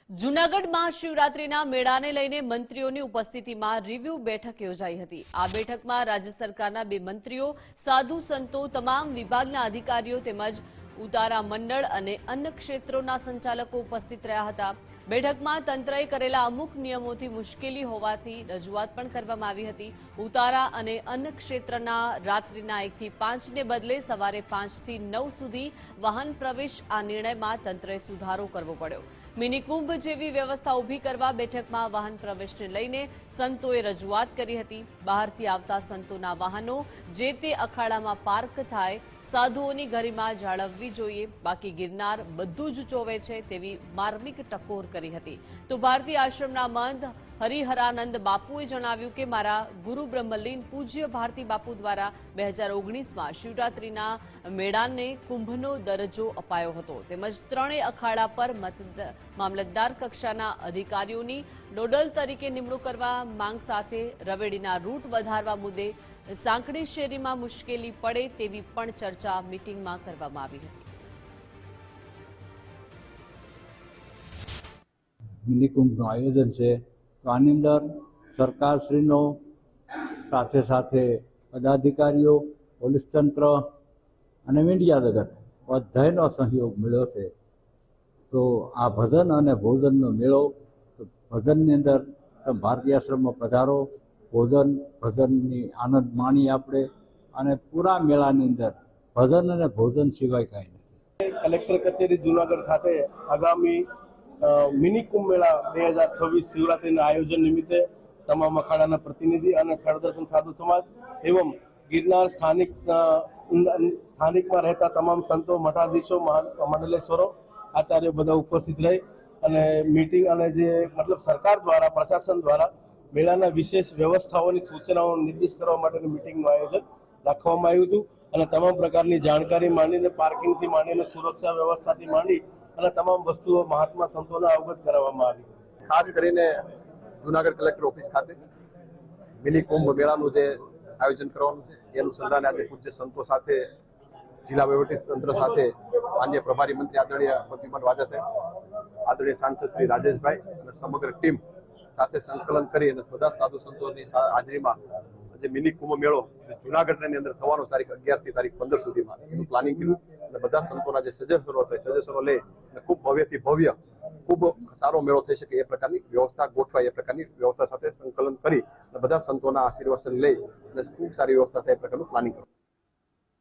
જૂનાગઢમાં શિવરાત્રીના મેળાને લઈને મંત્રીઓની ઉપસ્થિતિમાં રિવ્યુ બેઠક યોજાઈ હતી। આ બેઠકમાં રાજ્ય સરકારના 2 મંત્રીઓ, સાધુ સંતો, તમામ વિભાગના અધિકારીઓ તેમજ ઉતારા મંડળ અને અન્ય ક્ષેત્રોના સંચાલકો ઉપસ્થિત રહ્યા હતા। બેઠકમાં તંત્રએ કરેલા અમુક નિયમોથી મુશ્કેલી હોવાથી રજૂઆત પણ કરવામાં આવી હતી। ઉતારા અને અન્ય ક્ષેત્રના રાત્રિના 1 થી 5 ને બદલે સવારે 5 થી 9 સુધી વાહન પ્રવેશ આ નિર્ણયમાં તંત્રએ સુધારો કરવો પડ્યો। મિની કુંભ જેવી વ્યવસ્થા ઊભી કરવા બેઠકમાં વાહન પ્રવેશને લઈને સંતોએ રજૂઆત કરી હતી। બહારથી આવતા સંતોના વાહનો જે તે અખાડામાં પાર્ક થાય, સાધુઓની ગરિમા જાળવવી જોઈએ, બાકી ગિરનાર બધું જ ચોવે છે તેવી માર્મિક ટકોર કરી હતી। તો ભારતીય આશ્રમના મંત હરિહરાનંદ બાપુએ જણાવ્યું કે મારા ગુરુ બ્રહ્મલીન પૂજ્ય ભારતી બાપુ દ્વારા 2019માં શિવરાત્રીના મેળાને કુંભનો દરજ્જો અપાયો હતો, તેમજ ત્રણેય અખાડા પર મામલતદાર કક્ષાના અધિકારીઓની નોડલ તરીકે નિમણૂક કરવા માંગ સાથે રવેડીના રૂટ વધારવા મુદ્દે સાંકડી શેરીમાં મુશ્કેલી પડે તેવી પણ ચર્ચા મીટિંગમાં કરવામાં આવી હતી। મિની કુંભનું આયોજન છે, તો આની અંદર સરકારશ્રીનો સાથે સાથે પદાધિકારીઓ, પોલીસ તંત્ર અને મીડિયા જગત બધાનો સહયોગ મળ્યો છે। તો આ ભજન અને ભોજનનો મેળો, ભજનની અંદર ભારતીય આશ્રમમાં પધારો, ભજનની આનંદ માણી આપણે, અને પૂરા મેળાની અંદર ભજન અને ભોજન સિવાય કાંઈ નથી। કલેક્ટર કચેરી જૂનાગઢ ખાતે આગામી મિની કુંભ મેળા 2026 શિવરાત્રીના આયોજન નિમિત્તે તમામ અખાડાના પ્રતિનિધિ અને સળદર્શન સાધુ સમાજ એવં ગિરનાર સ્થાનિકમાં રહેતા તમામ સંતો, મઠાધીશો, મંડલેશ્વરો, આચાર્યો બધા ઉપસ્થિત રહી અને મીટિંગ અને જે સરકાર દ્વારા, પ્રશાસન દ્વારા મેળાના વિશેષ વ્યવસ્થાઓની સૂચનાઓ નિર્દેશ કરવા માટેની મીટિંગનું આયોજન રાખવામાં આવ્યું હતું અને તમામ પ્રકારની જાણકારી માંડીને, પાર્કિંગથી માંડીને, સુરક્ષા વ્યવસ્થાથી માંડી અને તમામ વસ્તુઓ મહાત્મા સંતોને અવગત કરાવવામાં આવી। ખાસ કરીને જૂનાગઢ કલેક્ટર ઓફિસ ખાતે મિની કુંભ મેળાનું જે આયોજન કરવાનું છે એ અનુસંધાને આજે પૂજ્ય સંતો સાથે, જિલ્લા વહીવટી તંત્ર સાથે, માન્ય પ્રભારી મંત્રી આદરણીય પ્રદ્યુમન વાજા સાહેબ, આદરણીય સાંસદ શ્રી રાજેશભાઈ અને સમગ્ર ટીમ સાથે સંકલન કરી અને બધા સાધુ સંતોની હાજરીમાં જે મિની કુંભ મેળો જૂનાગઢની અંદર થવાનો તારીખ 11 થી તારીખ 15 સુધીમાં એનું પ્લાનિંગ કર્યું અને બધા સંતોના જે સજેશનો હતા સજેશનો લઈ અને ખૂબ ભવ્યથી ભવ્ય, ખૂબ સારો મેળો થઈ શકે એ પ્રકારની વ્યવસ્થા ગોઠવાય, એ પ્રકારની વ્યવસ્થા સાથે સંકલન કરી અને બધા સંતોના આશીર્વાદ લઈ અને ખૂબ સારી વ્યવસ્થા થાય એ પ્રકારનું પ્લાનિંગ કર્યું।